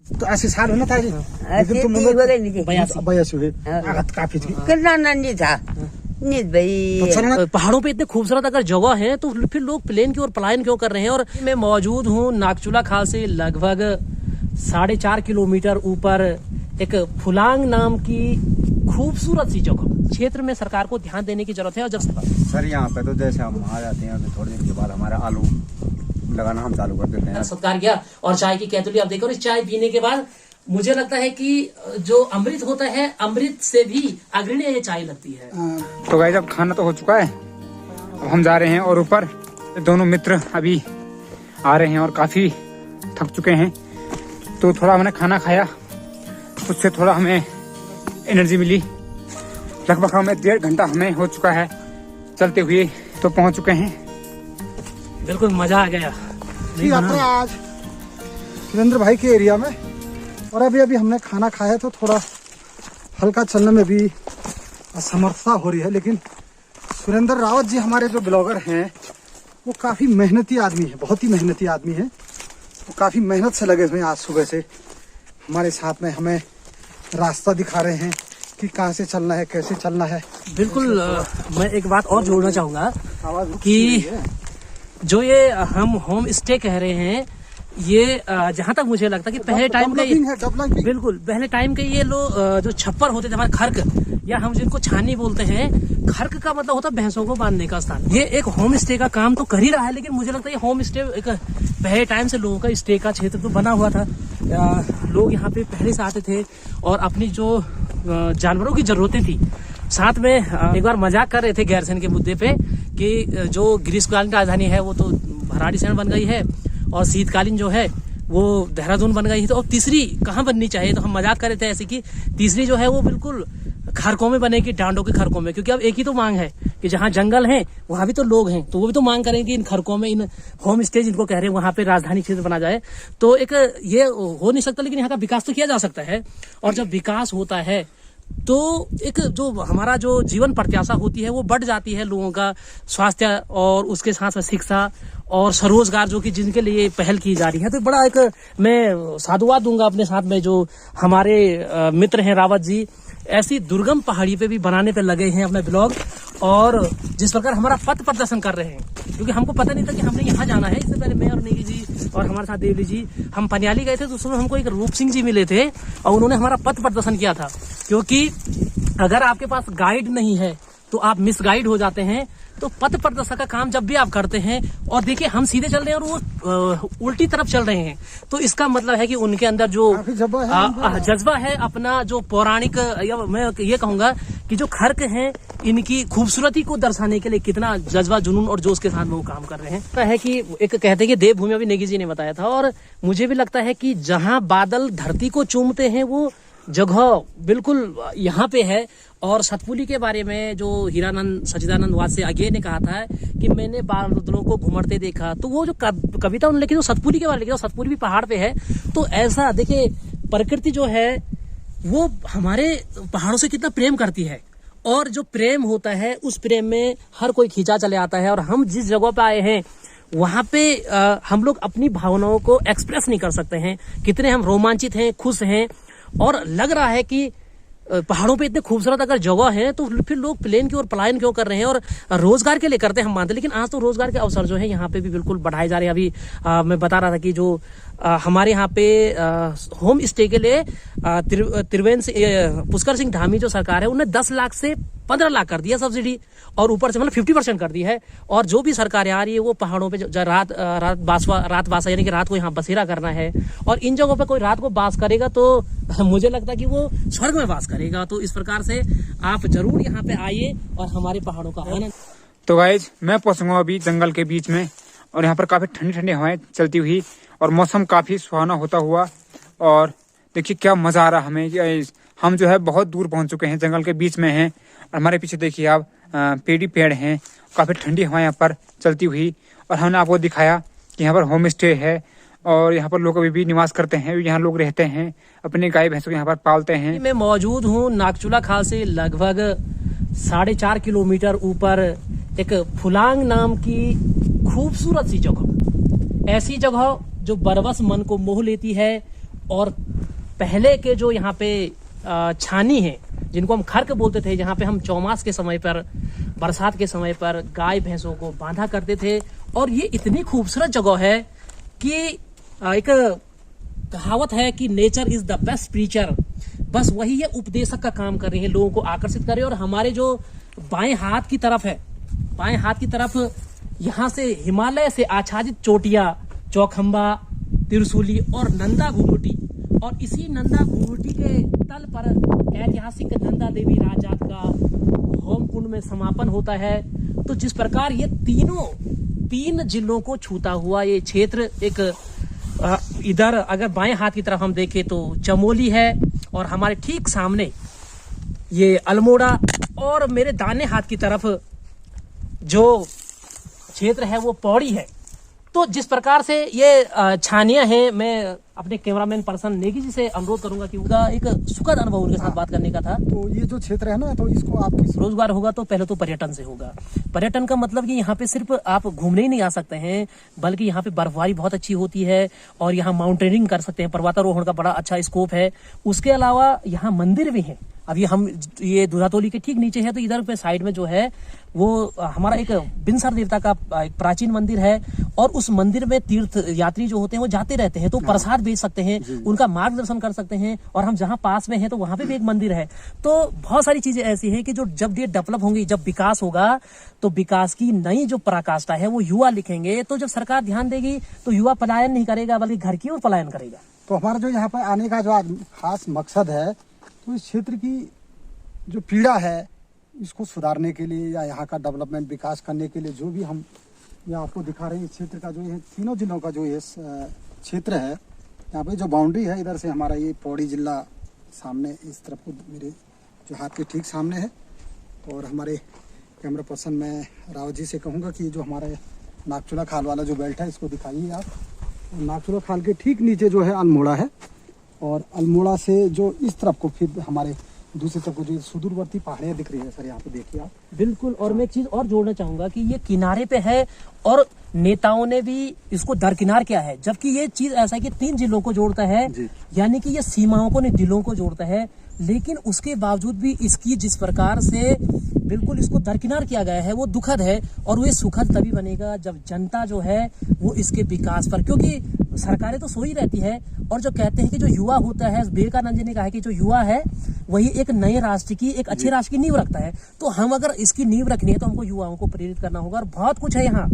तो ऐसे साल होना था जी, लेकिन तुम 82 है, आगत काफी थी। कितना नंदी था भाई। तो पहाड़ों पे इतने खूबसूरत अगर जगह है तो फिर लोग प्लेन की ओर पलायन क्यों कर रहे हैं। और मैं मौजूद हूँ नागचूला खाल से लगभग 4.5 किलोमीटर ऊपर एक फुलांग नाम की खूबसूरत सी जगह। क्षेत्र में सरकार को ध्यान देने की जरूरत है। और जब सर यहाँ पे तो जैसे हम आ जाते हैं तो थोड़ी देर के बाद हमारा आलू लगाना हम चालू कर देते हैं। सत्कार किया और चाय की कैतुली आप देखो। इस चाय पीने के बाद मुझे लगता है कि जो अमृत होता है, अमृत से भी अग्रणी ये चाय लगती है। तो गाइस अब खाना तो हो चुका है, अब हम जा रहे हैं और ऊपर दोनों मित्र अभी आ रहे हैं और काफी थक चुके हैं। तो थोड़ा हमने खाना खाया, उससे थोड़ा हमें एनर्जी मिली। लगभग हमें 1.5 घंटा हमें हो चुका है चलते हुए, तो पहुंच चुके हैं। बिल्कुल मजा आ गया। यात्रा आज सुरेंद्र भाई के एरिया में, और अभी हमने खाना खाया तो थोड़ा हल्का चलने में भी असमर्थता हो रही है। लेकिन सुरेंद्र रावत जी हमारे जो ब्लॉगर हैं वो काफ़ी मेहनती आदमी है, बहुत ही मेहनती आदमी है। वो काफ़ी मेहनत से लगे हुए हैं। आज सुबह से हमारे साथ में हमें रास्ता दिखा रहे हैं कि कहाँ से चलना है, कैसे चलना है। बिल्कुल मैं एक बात और जोड़ना चाहूँगा कि जो ये हम होम स्टे कह रहे हैं, ये जहाँ तक मुझे लगता है कि पहले टाइम का बिल्कुल पहले टाइम के ये लोग जो छप्पर होते थे हमारे, खर्क या हम जिनको छानी बोलते हैं, खर्क का मतलब होता है भैंसों को बांधने का स्थान। ये एक होम स्टे का काम तो कर ही रहा है, लेकिन मुझे लगता है ये होम स्टे एक पहले टाइम से लोगों का स्टे का क्षेत्र तो बना हुआ था। लोग यहाँ पे पहले से आते थे और अपनी जो जानवरों की जरूरतें थी, साथ में एक बार मजाक कर रहे थे गैरसैंण के मुद्दे पे कि जो ग्रीष्मकालीन राजधानी है वो तो भराड़ीसैंण बन गई है और शीतकालीन जो है वो देहरादून बन गई है। तो अब तीसरी कहाँ बननी चाहिए? तो हम मजाक कर रहे थे ऐसे कि तीसरी जो है वो बिल्कुल खरकों में बनेगी, डांडों के खरकों में। क्योंकि अब एक ही तो मांग है कि जहाँ जंगल है वहां भी तो लोग हैं, तो वो भी तो मांग करेंगे इन खरकों में, इन होम स्टे जिनको कह रहे हैं वहां पे राजधानी क्षेत्र बना जाए। तो एक ये हो नहीं सकता, लेकिन यहाँ का विकास तो किया जा सकता है। और जब विकास होता है तो एक जो हमारा जो जीवन प्रत्याशा होती है वो बढ़ जाती है, लोगों का स्वास्थ्य और उसके साथ साथ शिक्षा और स्वरोजगार जो कि जिनके लिए पहल की जा रही है। तो बड़ा एक मैं साधुवाद दूंगा अपने साथ में जो हमारे मित्र हैं रावत जी, ऐसी दुर्गम पहाड़ी पे भी बनाने पे लगे हैं अपना ब्लॉग। और जिस प्रकार हमारा पथ प्रदर्शन कर रहे हैं, क्योंकि हमको पता नहीं था कि हमने यहाँ जाना है। इससे पहले मैं और नेगी जी और हमारे साथ देवली जी हम पनियाली गए थे, तो उसमें हमको एक रूप सिंह जी मिले थे और उन्होंने हमारा पथ प्रदर्शन किया था। क्योंकि अगर आपके पास गाइड नहीं है तो आप मिसगाइड हो जाते हैं। तो पथ प्रदर्शक का काम जब भी आप करते हैं, और देखिए हम सीधे चल रहे हैं और वो उल्टी तरफ चल रहे हैं, तो इसका मतलब है कि उनके अंदर जो जज्बा है अपना जो पौराणिक, या मैं ये कहूंगा कि जो खर्क हैं इनकी खूबसूरती को दर्शाने के लिए कितना जज्बा, जुनून और जोश के साथ वो काम कर रहे हैं। है कि एक कहते हैं कि देवभूमि, अभी नेगी जी ने बताया था, और मुझे भी लगता है कि जहाँ बादल धरती को चूमते हैं वो जगह बिल्कुल यहाँ पे है। और सतपुली के बारे में जो हीरानंद सचिदानंद वासे आगे ने कहा था कि मैंने बादलों को घुमड़ते देखा, तो वो जो कविता उन्होंने लिखी, तो सतपुली के बारे में लिखी, सतपुली भी पहाड़ पे है। तो ऐसा देखिए प्रकृति जो है वो हमारे पहाड़ों से कितना प्रेम करती है, और जो प्रेम होता है उस प्रेम में हर कोई खींचा चले आता है। और हम जिस जगह पे आए हैं वहां पे हम लोग अपनी भावनाओं को एक्सप्रेस नहीं कर सकते हैं, कितने हम रोमांचित हैं, खुश हैं। और लग रहा है कि पहाड़ों पे इतने खूबसूरत अगर जगह है तो फिर लोग प्लेन की ओर पलायन क्यों कर रहे हैं। और रोजगार के लिए करते हैं हम मानते हैं, लेकिन आज तो रोजगार के अवसर जो है यहाँ पे भी बिल्कुल बढ़ाए जा रहे हैं। अभी मैं बता रहा था कि जो हमारे यहाँ पे होम स्टे के लिए त्रिवेंद्र पुष्कर सिंह धामी जो सरकार है उन्हें 10 लाख से 15 लाख कर दिया सब्सिडी, और ऊपर से मतलब 50% कर दी है। और जो भी सरकारें आ रही है वो पहाड़ों पे रात बासा यानी कि रात को यहाँ बसेरा करना है। और इन जगहों पे कोई रात को बास करेगा तो मुझे लगता है कि वो स्वर्ग में वास करेगा। तो इस प्रकार से आप जरूर यहाँ पे आइए और हमारे पहाड़ों का आनंद। तो गाइज मैं पहुंचूंगा अभी जंगल के बीच में, और यहाँ पर काफी ठंडी ठंडी हवाएं चलती हुई और मौसम काफी सुहाना होता हुआ। और देखिए क्या मजा आ रहा हमें। हम जो है बहुत दूर पहुंच चुके हैं, जंगल के बीच में हैं, और हमारे पीछे देखिए आप पेड़ हैं, काफी ठंडी हवाएं यहाँ पर चलती हुई। और हमने आपको दिखाया कि यहाँ पर होम स्टे है और यहाँ पर लोग अभी भी निवास करते हैं, यहाँ लोग रहते हैं, अपने गाय भैंसों को यहाँ पर पालते हैं। मैं मौजूद हूँ नागचूला खाल से लगभग 4.5 किलोमीटर ऊपर एक फुलांग नाम की खूबसूरत सी जगह, ऐसी जगह जो बरबस मन को मोह लेती है और पहले के जो यहाँ पे छानी है, जिनको हम खर्क बोलते थे, जहाँ पे हम चौमास के समय पर, बरसात के समय पर गाय भैंसों को बांधा करते थे। और ये इतनी खूबसूरत जगह है कि एक कहावत है कि nature is the best teacher. बस वही ये उपदेशक का काम कर रही है, लोगों को आकर्षित कर रही है। और हमारे जो बाएं हाथ की तरफ है, बाएं हाथ की तरफ यहाँ से हिमालय से आच्छादित चोटियां, चौखंबा, त्रिशूली और नंदा घुंघुटी, और इसी नंदा घुंघुटी के तल पर ऐतिहासिक नंदा देवी राजजात का होम कुंड में समापन होता है। तो जिस प्रकार ये तीन जिलों को छूता हुआ ये क्षेत्र, एक इधर अगर बाएं हाथ की तरफ हम देखें तो चमोली है, और हमारे ठीक सामने ये अल्मोड़ा, और मेरे दाहिने हाथ की तरफ जो क्षेत्र है वो पौड़ी है। तो जिस प्रकार से ये छानियां हैं, मैं अपने कैमरामैन पर्सन नेगी जी से अनुरोध करूंगा कि उनका एक सुखद अनुभव उनके साथ बात करने का था। तो ये जो क्षेत्र है ना, तो इसको आप रोजगार होगा तो पहले तो पर्यटन से होगा। पर्यटन का मतलब कि यहाँ पे सिर्फ आप घूमने ही नहीं आ सकते हैं, बल्कि यहाँ पे बर्फबारी बहुत अच्छी होती है, और यहाँ माउंटेनिंग कर सकते हैं, पर्वतारोहण का बड़ा अच्छा स्कोप है। उसके अलावा यहाँ मंदिर भी है। अभी हम ये दुधातोली के ठीक नीचे है, तो इधर पे साइड में जो है वो हमारा एक बिनसर देवता का एक प्राचीन मंदिर है, और उस मंदिर में तीर्थ यात्री जो होते हैं वो जाते रहते हैं, तो प्रसाद बेच सकते हैं, उनका मार्गदर्शन कर सकते हैं। और हम जहाँ पास में हैं तो वहां पे भी एक मंदिर है। तो बहुत सारी चीजें ऐसी हैं कि जो जब ये डेवलप होंगी, जब विकास होगा, तो विकास की नई जो पराकाष्ठा है वो युवा लिखेंगे। तो जब सरकार ध्यान देगी तो युवा पलायन नहीं करेगा, बल्कि घर की ओर पलायन करेगा। तो हमारा जो यहाँ पर आने का जो खास मकसद है, तो इस क्षेत्र की जो पीड़ा है इसको सुधारने के लिए, या यहाँ का डेवलपमेंट विकास करने के लिए, जो भी हम यहाँ आपको दिखा रहे हैं, इस क्षेत्र का जो ये तीनों जिलों का जो ये क्षेत्र है, यहाँ पे जो बाउंड्री है, इधर से हमारा ये पौड़ी जिला सामने इस तरफ को मेरे जो हाथ के ठीक सामने है। और हमारे कैमरा पर्सन मैं रावत जी से कहूँगा कि जो हमारे नागचूला खाल वाला जो बेल्ट है इसको दिखाइए आप। नागचूला खाल के ठीक नीचे जो है अल्मोड़ा है, और अल्मोड़ा से जो इस तरफ को फिर हमारे दूसरी तरफ को जो सुदूरवर्ती पहाड़ियाँ दिख रही है सर, यहाँ पे देखिए आप। बिल्कुल। और मैं एक चीज और जोड़ना चाहूंगा कि ये किनारे पे है, और नेताओं ने भी इसको दरकिनार किया है, जबकि ये चीज ऐसा है कि 3 जिलों को जोड़ता है, यानी कि ये सीमाओं को नहीं, दिलों को जोड़ता है। लेकिन उसके बावजूद भी इसकी जिस प्रकार से बिल्कुल इसको दरकिनार किया गया है वो दुखद है। और वो सुखद तभी बनेगा जब जनता जो है वो इसके विकास पर, क्योंकि सरकारें तो सो ही रहती है। और जो कहते हैं कि जो युवा होता है, विवेकानंद जी ने कहा है कि जो युवा है वही एक नए राष्ट्र की, एक अच्छे राष्ट्र की नींव रखता है। तो हम अगर इसकी नींव रखनी है तो हमको युवाओं को प्रेरित करना होगा। और बहुत कुछ है यहाँ,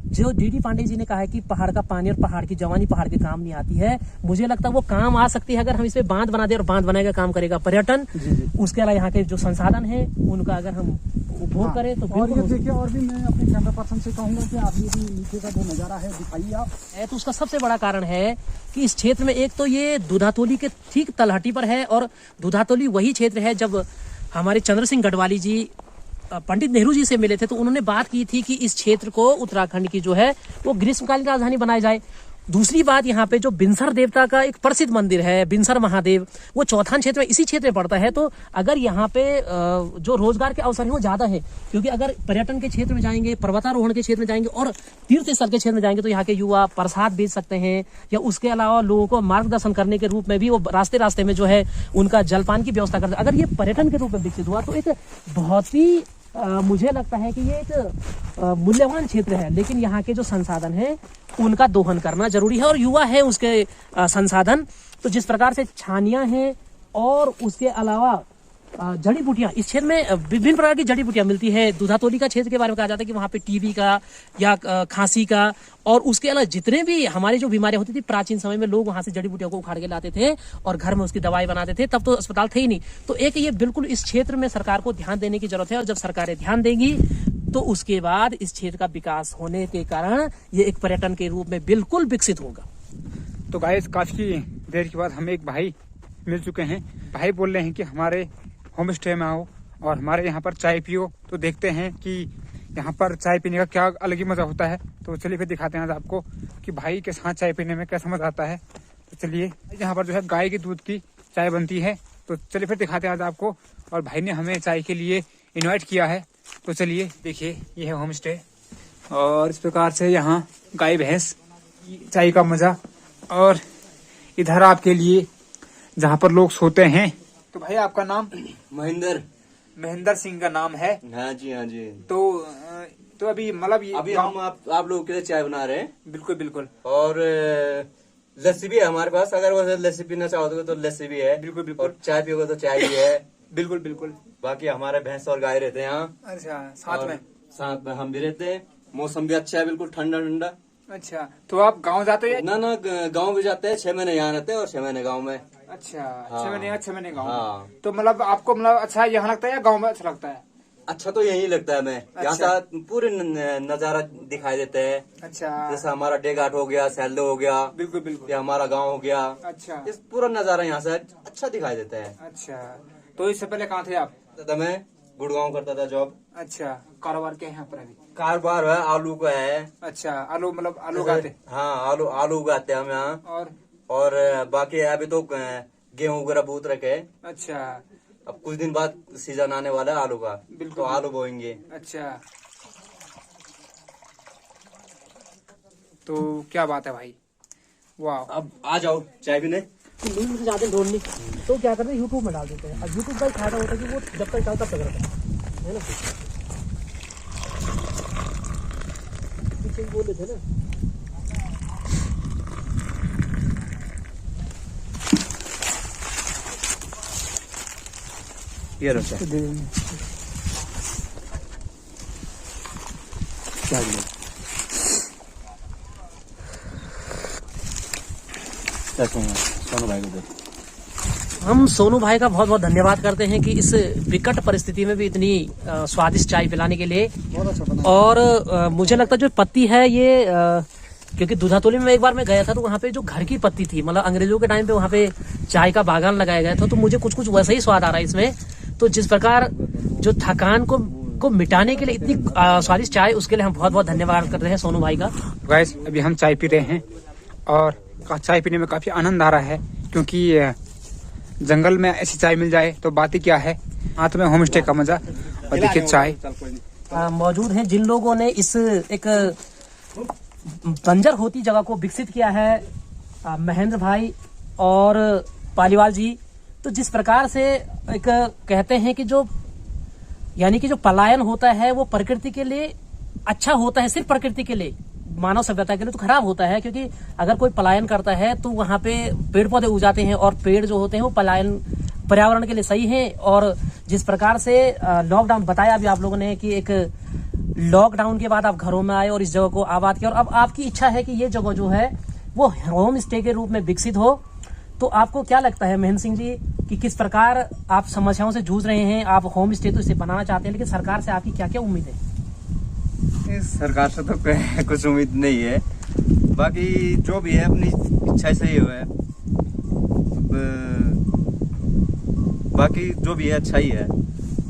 जो डीडी पांडे जी ने कहा है कि पहाड़ का पानी और पहाड़ की जवानी पहाड़ के काम नहीं आती है। मुझे लगता है वो काम आ सकती है अगर हम इस पे बांध बना दे, और बांध बनाने का काम करेगा पर्यटन। उसके अलावा यहाँ के जो संसाधन है उनका अगर हम उपभोग करें तो और ये देखिए, और भी मैं अपने कैमरा पर्सन से कहूँगा कि आप ये भी नीचे का जो नज़ारा है दिखाइए आप। तो उसका सबसे बड़ा कारण है कि इस क्षेत्र में एक तो ये दुधातोली के ठीक तलहटी पर है, और दुधातोली वही क्षेत्र है जब हमारे चंद्र सिंह गढ़वाली जी पंडित नेहरू जी से मिले थे तो उन्होंने बात की थी कि इस क्षेत्र को उत्तराखंड की जो है वो ग्रीष्मकालीन राजधानी बनाई जाए। दूसरी बात, यहाँ पे जो बिनसर देवता का एक प्रसिद्ध मंदिर है, बिनसर महादेव, वो चौथान क्षेत्र में, इसी क्षेत्र में पड़ता है। तो अगर यहाँ पे जो रोजगार के अवसर है वो ज्यादा है, क्योंकि अगर पर्यटन के क्षेत्र में जाएंगे, पर्वतारोहण के क्षेत्र में जाएंगे और तीर्थ स्थल के क्षेत्र में जाएंगे तो यहाँ के युवा प्रसाद बेच सकते हैं, या उसके अलावा लोगों को मार्गदर्शन करने के रूप में भी वो रास्ते रास्ते में जो है उनका जलपान की व्यवस्था करते हैं। अगर ये पर्यटन के रूप में विकसित हुआ तो एक बहुत ही मुझे लगता है कि ये एक मूल्यवान क्षेत्र है। लेकिन यहाँ के जो संसाधन है उनका दोहन करना जरूरी है, और युवा है उसके संसाधन। तो जिस प्रकार से छानियां हैं और उसके अलावा जड़ी बूटियां, इस क्षेत्र में विभिन्न प्रकार की जड़ी बूटियां मिलती है। दुधातोली का क्षेत्र के बारे में कहा जाता है कि वहाँ पे टीबी का या खांसी का, और उसके अलावा जितने भी हमारी जो बीमारियां होती थी प्राचीन समय में, लोग वहां से जड़ी बूटियों को उखाड़ के लाते थे और घर में उसकी दवाई बनाते थे। तब तो अस्पताल थे ही नहीं। तो एक ये बिल्कुल इस क्षेत्र में सरकार को ध्यान देने की जरूरत है, और जब सरकारें ध्यान देंगी तो उसके बाद इस क्षेत्र का विकास होने के कारण ये एक पर्यटन के रूप में बिल्कुल विकसित होगा। तो गाइस, काफी देर के बाद हम एक भाई मिल चुके हैं। भाई बोल रहे हैं कि हमारे होम स्टे में आओ और हमारे यहाँ पर चाय पियो। तो देखते हैं कि यहाँ पर चाय पीने का क्या अलग ही मजा होता है। तो चलिए फिर दिखाते हैं आज आपको कि भाई के साथ चाय पीने में कैसा मजा आता है। तो चलिए, यहाँ पर जो है गाय के दूध की चाय बनती है। तो चलिए फिर दिखाते हैं आज आपको। और भाई ने हमें चाय के लिए इन्वाइट किया है। तो चलिए देखिए, ये है होम स्टे, और इस प्रकार से यहाँ गाय भैंस चाय का मजा। और इधर आपके लिए जहाँ पर लोग सोते हैं। तो भाई आपका नाम? महेंद्र सिंह का नाम है। हाँ जी हाँ जी। तो अभी मतलब अभी हम आप लोगों के लिए चाय बना रहे हैं। बिल्कुल बिल्कुल। और लस्सी भी है हमारे पास, अगर वो लस्सी पीना चाहोगे तो लस्सी भी है। बिल्कुल बिल्कुल। और चाय पियोगे तो चाय भी है। बिल्कुल बिल्कुल। बाकी हमारे भैंस और गाय रहते हैं यहाँ। अच्छा, और साथ में हम भी रहते हैं। मौसम भी अच्छा है, बिल्कुल ठंडा ठंडा। अच्छा, तो आप गाँव जाते हैं? ना गाँव भी जाते हैं। 6 महीने यहाँ रहते हैं और 6 महीने गाँव में। अच्छा, हाँ। 6 महीने गाँव। हाँ। तो मतलब आपको मतलब अच्छा यहाँ लगता है या गाँव में अच्छा लगता है? अच्छा तो यही लगता है हमें। यहाँ से पूरे नजारा दिखाई देते हैं। अच्छा, जैसा हमारा डेघाट हो गया, सैल्दो हो गया, बिल्कुल बिल्कुल। या हमारा गांव हो गया। अच्छा इस पूरा नजारा यहाँ से अच्छा दिखाई देता है। अच्छा, तो इससे पहले कहाँ थे आप? तो मैं गुड़गांव करता था जॉब। अच्छा, कारोबार क्या है यहाँ पर अभी? कारोबार है, आलू का है। अच्छा, आलू मतलब आलू उगाते? हाँ, आलू उगाते हैं हम यहाँ। और बाकी अभी तो गेहूं वगैरह बहुत रखे। अच्छा, अब कुछ दिन बाद सीजन आने वाला है आलू का, बिल्कुल। तो आलू बोएंगे। अच्छा, तो क्या बात है भाई, वाह। अब आ जाओ चाय पीने। नींद से ज्यादा ढूंढनी तो क्या करते हैं, यूट्यूब में डाल देते हैं। अब यूट्यूब का एक फायदा होता है कि वो जब तक डाल तब तक रहता है ना। पीछे बोल रहे थे ना। ये रो चाय। सोनू भाई को दे। हम सोनू भाई का बहुत बहुत धन्यवाद करते हैं कि इस विकट परिस्थिति में भी इतनी स्वादिष्ट चाय पिलाने के लिए। बहुत अच्छा बना। और मुझे लगता है जो पत्ती है ये क्योंकि दूधातोली में एक बार मैं गया था तो वहाँ पे जो घर की पत्ती थी, मतलब अंग्रेजों के टाइम पे वहाँ पे चाय का बागान लगाया गया था, तो मुझे कुछ कुछ वैसा ही स्वाद आ रहा है इसमें। तो जिस प्रकार जो थकान को मिटाने के लिए इतनी स्वादिष्ट चाय, उसके लिए हम बहुत बहुत धन्यवाद करते हैं सोनू भाई का। गाइस अभी हम चाय पी रहे हैं और चाय पीने में काफी आनंद आ रहा है, क्योंकि जंगल में ऐसी चाय मिल जाए तो बात ही क्या है। हाथ में होम स्टे का मजा। और देखिए चाय मौजूद हैं जिन लोगों ने इस एक बंजर होती जगह को विकसित किया है, महेंद्र भाई और पालीवाल जी। तो जिस प्रकार से एक कहते हैं कि जो यानी कि जो पलायन होता है वो प्रकृति के लिए अच्छा होता है, सिर्फ प्रकृति के लिए, मानव सभ्यता के लिए तो खराब होता है। क्योंकि अगर कोई पलायन करता है तो वहां पे पेड़ पौधे उग जाते हैं और पेड़ जो होते हैं वो पलायन पर्यावरण के लिए सही है। और जिस प्रकार से लॉकडाउन बताया अभी आप लोगों ने कि एक लॉकडाउन के बाद आप घरों में आए और इस जगह को आबाद किया, और अब आपकी इच्छा है कि ये जगह जो है वो होम स्टे के रूप में विकसित हो। तो आपको क्या लगता है महेंद्र सिंह जी कि किस प्रकार आप समस्याओं से जूझ रहे हैं? आप होम स्टे तो इसे बनाना चाहते हैं, लेकिन सरकार से आपकी क्या क्या उम्मीद है? सरकार से तो कुछ उम्मीद नहीं है, बाकी जो भी है अपनी इच्छा से ही है। बाकी जो भी है अच्छा ही है।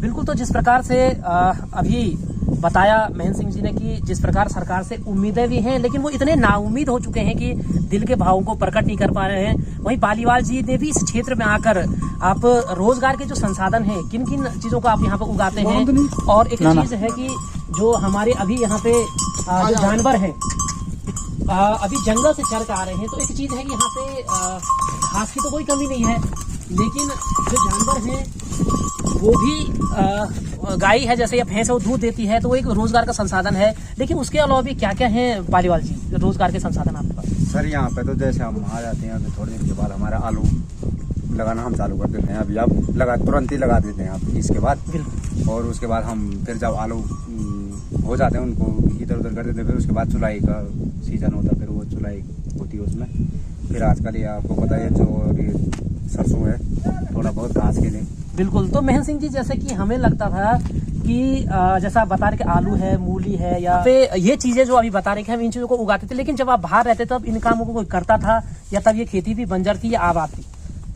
बिल्कुल। तो जिस प्रकार से अभी बताया महेंद्र सिंह जी ने कि जिस प्रकार सरकार से उम्मीदें भी हैं, लेकिन वो इतने नाउम्मीद हो चुके हैं कि दिल के भावों को प्रकट नहीं कर पा रहे हैं। वहीं पालीवाल जी ने भी इस क्षेत्र में आकर आप रोजगार के जो संसाधन हैं, किन किन चीजों को आप यहाँ पे उगाते हैं? और एक चीज है कि जो हमारे अभी यहाँ पे जो जानवर हैं अभी जंगल से चर के आ रहे हैं, तो एक चीज है कि यहाँ पे घास की तो कोई कमी नहीं है, लेकिन जो जानवर हैं वो भी गाय है जैसे या भैंस है वो दूध देती है, तो वो एक रोजगार का संसाधन है। लेकिन उसके अलावा भी क्या क्या है पालीवाल जी रोजगार के संसाधन आपके पास? सर यहाँ पे तो जैसे हम आ जाते हैं तो थोड़े दिन के बाद हमारा आलू लगाना हम चालू कर देते हैं। अभी आप तुरंत ही लगा देते हैं आप इसके बाद। और उसके बाद हम फिर जब आलू हो जाते हैं उनको इधर उधर कर देते हैं। फिर उसके बाद चुलाई का सीजन होता है, फिर वो चुलाई होती है उसमें। फिर आजकल ये आपको पता है जो सरसों है थोड़ा बहुत घास के लिए। बिल्कुल। तो महेंद्र सिंह जी जैसे कि हमें लगता था कि जैसा आप बता रहे कि आलू है, मूली है, या पे ये चीजें जो अभी बता रहे कि हम इन चीजों को उगाते थे, लेकिन जब आप बाहर रहते तब इन कामों को कोई करता था या तब ये खेती भी बंजर थी या आबाद थी?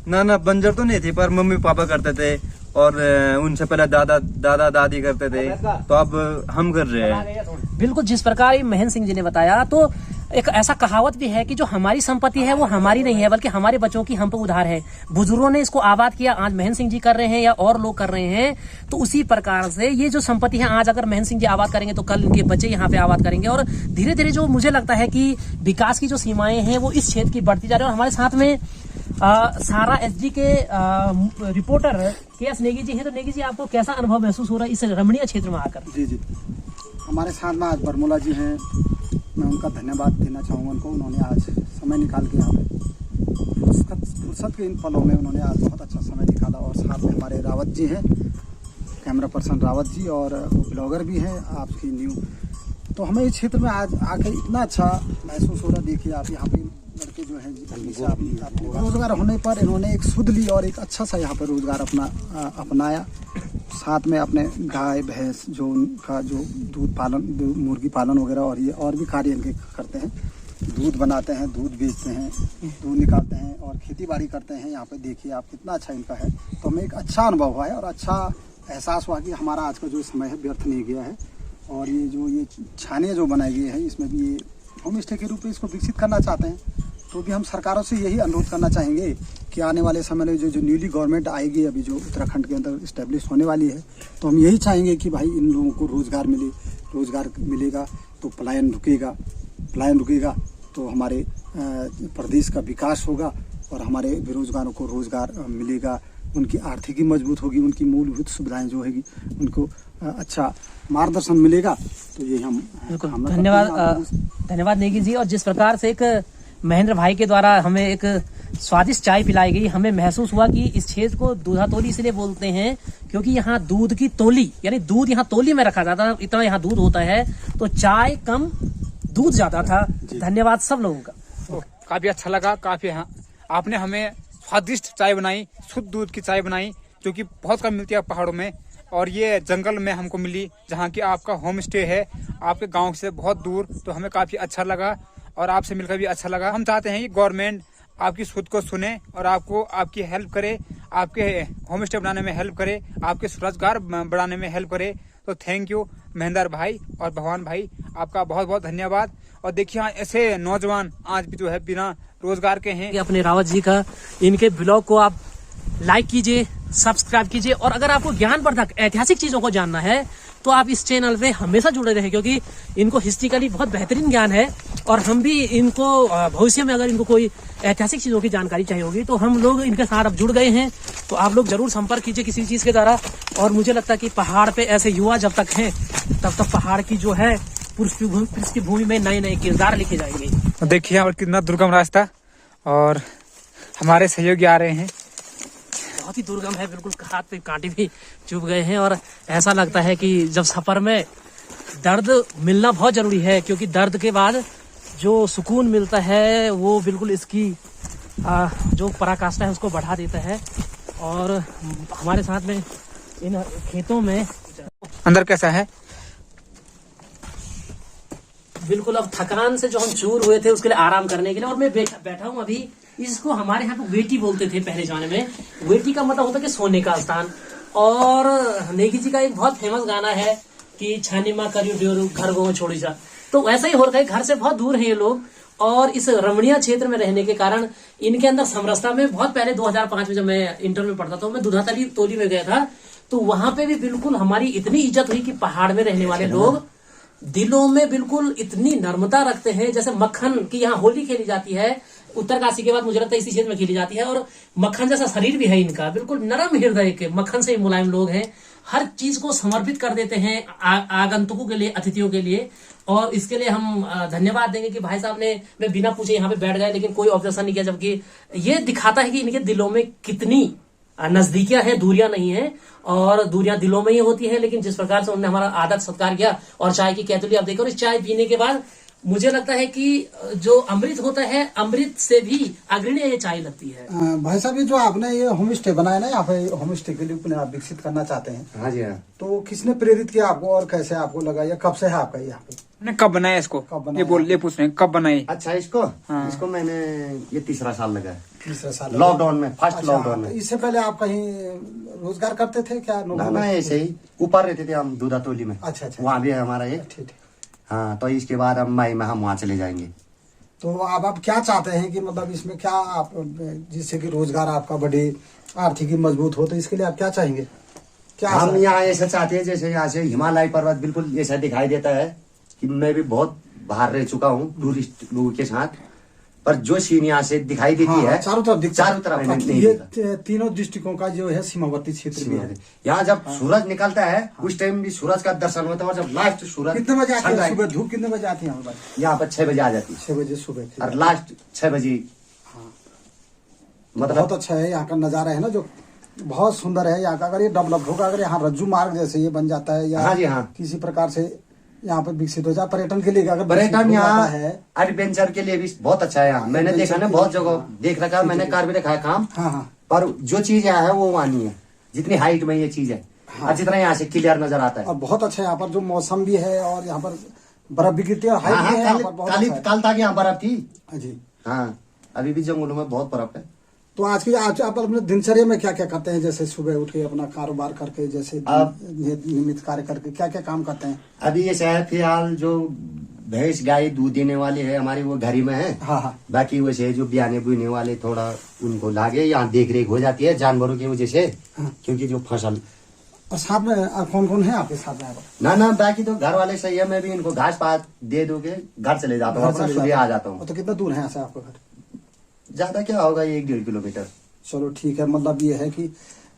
ना बंजर तो नहीं थी, पर मम्मी पापा करते थे और उनसे पहले दादा दादी करते थे, तो अब हम कर रहे हैं। बिल्कुल। जिस प्रकार महेंद्र सिंह जी ने बताया, तो एक ऐसा कहावत भी है कि जो हमारी संपत्ति है वो हमारी नहीं है, बल्कि हमारे बच्चों की हम पे उधार है। बुजुर्गों ने इसको आबाद किया, आज महेंद्र सिंह जी कर रहे हैं या और लोग कर रहे हैं। तो उसी प्रकार से ये जो संपत्ति है आज अगर महेंद्र सिंह जी आबाद करेंगे तो कल इनके बच्चे यहाँ पे आबाद करेंगे। और धीरे धीरे जो मुझे लगता है कि विकास की जो सीमाएं हैं वो इस क्षेत्र की बढ़ती जा रही है। और हमारे साथ में सारा एसडी के रिपोर्टर के.एस. नेगी जी हैं। तो नेगी जी, आपको कैसा अनुभव महसूस हो रहा है इस रमणीय क्षेत्र में आकर? जी जी, हमारे साथ में आज बरमूला जी हैं, मैं उनका धन्यवाद देना चाहूँगा उनको। उन्होंने आज समय निकाल के यहाँ पे फुर्सत के इन पलों में उन्होंने आज बहुत अच्छा समय निकाला। और साथ में हमारे रावत जी हैं, कैमरा पर्सन रावत जी, और वो ब्लॉगर भी हैं आपकी न्यू। तो हमें इस क्षेत्र में आज आकर इतना अच्छा महसूस हो रहा। देखिए आप यहाँ पे लड़के जो हैं रोजगार होने पर इन्होंने एक सुध ली और एक अच्छा सा यहाँ पर रोजगार अपनाया। साथ में अपने गाय भैंस जो उनका जो दूध पालन, मुर्गी पालन वगैरह और ये और भी कार्य इनके करते हैं। दूध बनाते हैं, दूध बेचते हैं, दूध निकालते हैं और खेती बाड़ी करते हैं। यहाँ पे देखिए आप कितना अच्छा इनका है। तो हमें एक अच्छा अनुभव हुआ है और अच्छा एहसास हुआ कि हमारा आज का जो समय है व्यर्थ नहीं गया है। और ये छाने जो बनाई गई है, इसमें भी ये होम स्टे के रूप में इसको विकसित करना चाहते हैं। तो भी हम सरकारों से यही अनुरोध करना चाहेंगे कि आने वाले समय में जो न्यूली गवर्नमेंट आएगी, अभी जो उत्तराखंड के अंदर इस्टेब्लिश होने वाली है, तो हम यही चाहेंगे कि भाई इन लोगों को रोजगार मिले। रोजगार मिलेगा तो पलायन रुकेगा तो हमारे प्रदेश का विकास होगा और हमारे बेरोजगारों को रोजगार मिलेगा। उनकी आर्थिकी मजबूत होगी, उनकी मूलभूत सुविधाएं जो होगी उनको अच्छा मार्गदर्शन मिलेगा। तो ये हम धन्यवाद नेगी जी। और जिस प्रकार से एक महेंद्र भाई के द्वारा हमें एक स्वादिष्ट चाय पिलाई गई, हमें महसूस हुआ कि इस क्षेत्र को दूधा तोली इसलिए बोलते हैं क्योंकि यहाँ दूध की तोली, यानी दूध यहाँ तोली में रखा जाता है, इतना यहाँ दूध होता है। तो चाय कम दूध ज्यादा था। धन्यवाद सब लोगों का। काफी अच्छा लगा। काफी आपने हमें स्वादिष्ट चाय बनाई, शुद्ध दूध की चाय बनाई, जो कि बहुत कम मिलती है पहाड़ों में। और ये जंगल में हमको मिली, जहाँ की आपका होम स्टे है आपके गांव से बहुत दूर। तो हमें काफी अच्छा लगा और आपसे मिलकर भी अच्छा लगा। हम चाहते हैं कि गवर्नमेंट आपकी सुध को सुने और आपको आपकी हेल्प करे, आपके होम स्टे बनाने में हेल्प करे, आपके रोजगार बढ़ाने में हेल्प करे। तो थैंक यू महेंद्र भाई और भगवान भाई, आपका बहुत बहुत धन्यवाद। और देखिए ऐसे नौजवान आज भी जो है बिना रोजगार के हैं। अपने रावत जी का इनके ब्लॉग को आप लाइक कीजिए, सब्सक्राइब कीजिए। और अगर आपको ज्ञानवर्धक ऐतिहासिक चीजों को जानना है तो आप इस चैनल पे हमेशा जुड़े रहें, क्योंकि इनको हिस्ट्रिकली बहुत बेहतरीन ज्ञान है। और हम भी इनको भविष्य में अगर इनको कोई ऐतिहासिक चीजों की जानकारी चाहिए होगी तो हम लोग इनके साथ अब जुड़ गए हैं। तो आप लोग जरूर संपर्क कीजिए किसी चीज के द्वारा। और मुझे लगता है कि पहाड़ पे ऐसे युवा जब तक हैं तब तक पहाड़ की जो है पृष्ठभूमि में नए नए किरदार लिखे जाएंगे। देखिए और कितना दुर्गम रास्ता, और हमारे सहयोगी आ रहे हैं। बहुत ही दुर्गम है, बिल्कुल हाथ पे कांटे भी चुभ गए हैं। और ऐसा लगता है कि जब सफर में दर्द मिलना बहुत जरूरी है, क्योंकि दर्द के बाद जो सुकून मिलता है वो बिल्कुल इसकी जो पराकाष्ठा है उसको बढ़ा देता है। और हमारे साथ में इन खेतों में अंदर कैसा है? बिल्कुल अब थकान से जो हम चूर हुए थे उसके लिए आराम करने के लिए। और मैं बैठा हूँ अभी। इसको हमारे यहाँ पे वेटी बोलते थे पहले जमाने में। वेटी का मतलब होता है कि सोने का स्थान। और नेगी जी का एक बहुत फेमस गाना है कि छानी माँ करियो ड्योरू घर गो छोड़ी जा। तो वैसा ही हो रहा है, घर से बहुत दूर है ये लोग। और इस रमणीय क्षेत्र में रहने के कारण इनके अंदर समरसता में बहुत पहले 2005 में जब मैं इंटर में पढ़ता था, मैं दूधा तोली में गया था। तो वहां पे भी बिल्कुल हमारी इतनी इज्जत हुई कि पहाड़ में रहने वाले लोग दिलों में बिल्कुल इतनी नर्मता रखते हैं। जैसे मक्खन की यहाँ होली खेली जाती है, उत्तरकाशी के बाद मुझे लगता है इसी क्षेत्र में खेली जाती है। और मक्खन जैसा शरीर भी है इनका, बिल्कुल नरम हृदय के, मक्खन से ही मुलायम लोग हैं। हर चीज को समर्पित कर देते हैं आगंतुकों के लिए, अतिथियों के लिए। और इसके लिए हम धन्यवाद देंगे कि भाई साहब ने मैं बिना पूछे यहाँ पे बैठ गए, लेकिन कोई ऑब्जेक्शन नहीं किया। जबकि ये दिखाता है कि इनके दिलों में कितनी नजदीकियां हैं, दूरियां नहीं है। और दूरियां दिलों में ही होती है। लेकिन जिस प्रकार से उन्होंने हमारा आदर सत्कार किया और चाय की केतली आप देखो, इस चाय पीने के बाद मुझे लगता है कि जो अमृत होता है, अमृत से भी अग्रणी ये चाय लगती है। भाई साहब, ये जो आपने ये होम स्टे बनाया ना, यहाँ पे होम स्टे के लिए अपने आप विकसित करना चाहते हैं। हाँ जी हाँ। तो किसने प्रेरित किया आपको और कैसे आपको लगा, या कब से है आपका यहाँ पे? ने कब बनाया इसको? कब बनाया? ये पूछ रहे हैं कब बनाई? अच्छा, इसको हाँ। इसको मैंने ये तीसरा साल लगा है। तीसरा साल लॉकडाउन में, फर्स्ट अच्छा, लॉकडाउन में। तो इससे पहले आप कहीं रोजगार करते थे क्या? ना ऐसे ही ऊपर रहते थे हम दूधा तोली में। अच्छा अच्छा, वहाँ भी है हमारा एक। ठीक। हाँ, तो इसके बाद अब मई में हम वहाँ चले जाएंगे। तो अब आप क्या चाहते हैं कि मतलब इसमें क्या आप, जिससे कि रोजगार आपका बढ़े, आर्थिक मजबूत हो, तो इसके लिए आप क्या चाहेंगे? क्या हम यहाँ ऐसा चाहते हैं जैसे यहाँ से हिमालय पर्वत बिल्कुल ऐसा दिखाई देता है कि मैं भी बहुत बाहर रह चुका हूँ टूरिस्ट लोगों के साथ। पर जो सीन यहाँ से दिखाई देती हाँ, है चारों तरफ दिखता चारों तरफ है। नहीं ये दिखता। तीनों डिस्ट्रिक्टों का जो है सीमावर्ती क्षेत्र भी है। यहाँ जब सूरज निकलता है उस टाइम भी सूरज का दर्शन होता है, और जब लास्ट सूरज कितने बजे आती है sunrise, सुबह? धूप कितने बजे आती है यहाँ पर? यहाँ पर 6 बजे आ जाती है 6 बजे सुबह की। और लास्ट 6 बजे बहुत मतलब अच्छा है यहाँ का नजारा है ना, जो बहुत सुंदर है यहाँ का। अगर ये डेवलप होगा, अगर यहाँ रज्जू मार्ग जैसे ये बन जाता है या हाँ जी, हाँ। किसी प्रकार से यहाँ पर विकसित हो जाए पर्यटन के लिए, अगर पर्यटन विकसित हो यहाँ जाता है। एडवेंचर के लिए भी बहुत अच्छा है। यहाँ मैंने देखा ना, बहुत जगह देख रखा है, मैंने कार भी देखा है काम, हाँ हाँ पर जो चीज यहाँ है वो वहाँ नहीं है जितनी हाइट में ये चीज है। और जितना यहाँ से क्लियर नजर आता है। और बहुत अच्छा है यहाँ पर जो मौसम भी है, और यहाँ पर बर्फ भी गिरती है और हाइट हाँ, भी है यहाँ पर, हाँ, बहुत अच्छा है। कल तक यहाँ बर्फ थी। हाँ जी। हाँ, अभी भी जंगलों में बहुत बर्फ है। तो आज आप अपने दिनचर्या में क्या क्या करते हैं? जैसे सुबह उठ के अपना कारोबार करके, जैसे नियमित कार्य करके क्या क्या काम करते हैं? अभी ये है फिलहाल जो भैंस गाय दूध देने वाली है हमारी वो घर ही में है। हाँ हाँ बाकी वैसे जो बियाने बुने वाले थोड़ा उनको लागे यहाँ देख रेख हो जाती है जानवरों की वजह से, क्योंकि जो फसल। और साथ में कौन कौन है आपके साथ में? ना बाकी तो घर वाले सही है। मैं भी इनको घास पात दे दो के घर चले जाता हूँ, अपना सुबह आ जाता हूँ। तो कितना दूर है यहाँ से आपका घर? ज्यादा क्या होगा, 1-1.5 किलोमीटर। चलो ठीक है। मतलब ये है कि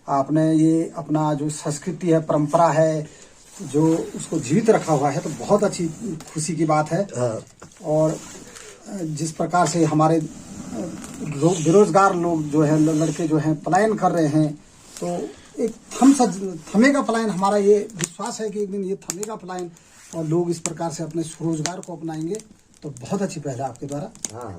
आपने ये अपना जो संस्कृति है, परंपरा है, जो उसको जीवित रखा हुआ है, तो बहुत अच्छी खुशी की बात है। और जिस प्रकार से हमारे लोग बेरोजगार लोग जो है, लड़के जो हैं पलायन कर रहे हैं, तो एक थमेगा पलायन। हमारा ये विश्वास है कि एक दिन ये थमेगा पलायन और लोग इस प्रकार से अपने स्वरोजगार को अपनाएंगे। तो बहुत अच्छी पहल है आपके द्वारा। हाँ,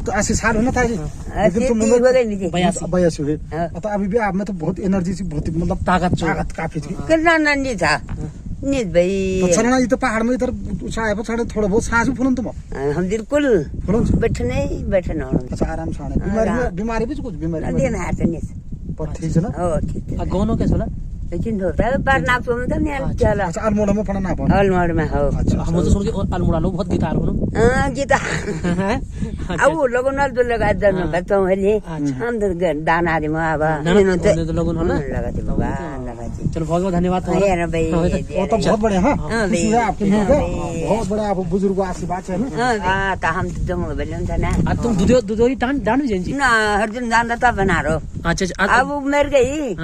तो ऐसे साल होना था जी, लेकिन तुम लोग 82 हुए। तो अभी भी आप में तो बहुत एनर्जी सी, बहुत मतलब ताकत काफी थी। कितना नन्ही था निज भाई। तो चलना ये तो पहाड़ में इधर ऊंचाई पर चढ़े, थोड़ा बहुत सांस भी फूलन तुम? हम बिल्कुल फूलन? बैठना अच्छा, आराम से बीमारी भी कुछ बीमारी दिन हाथ निस पर ठीक है ना? हो ठीक है। गोनो कैसे बोला? लेकिन होता है पर नाप सुन तो नहीं चला। अच्छा, अल्मोड़ा में पढ़ा ना पाओ? अलमोड़ में हो। अच्छा, हम तो सुन के अल्मोड़ा लोग बहुत गिटार बनो। हां गीता अब वो लोग नल तो लगा दन बतो हले हम तो दाना दे माबा तो लोगों ने लगा दे बाबा लगा दे। चलो बहुत बहुत धन्यवाद यार भाई वो तो बहुत बढ़िया। हाँ, खुशी है आपके लिए, बहुत बड़ा आप बुजुर्ग आशीर्वाद है ना। हां तो हम तो जंगल बेलन था ना। तुम दुधोई दान भी जी ना हरजन दान था बना रो। अच्छा, अब मर गई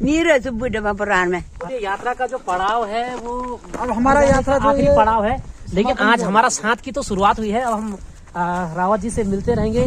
नीरे सुबह डबा पुराण में। यात्रा का जो पड़ाव है वो अब हमारा यात्रा जो आखिरी ये पड़ाव है, लेकिन आज हमारा 7 की तो शुरुआत हुई है। अब हम रावत जी से मिलते रहेंगे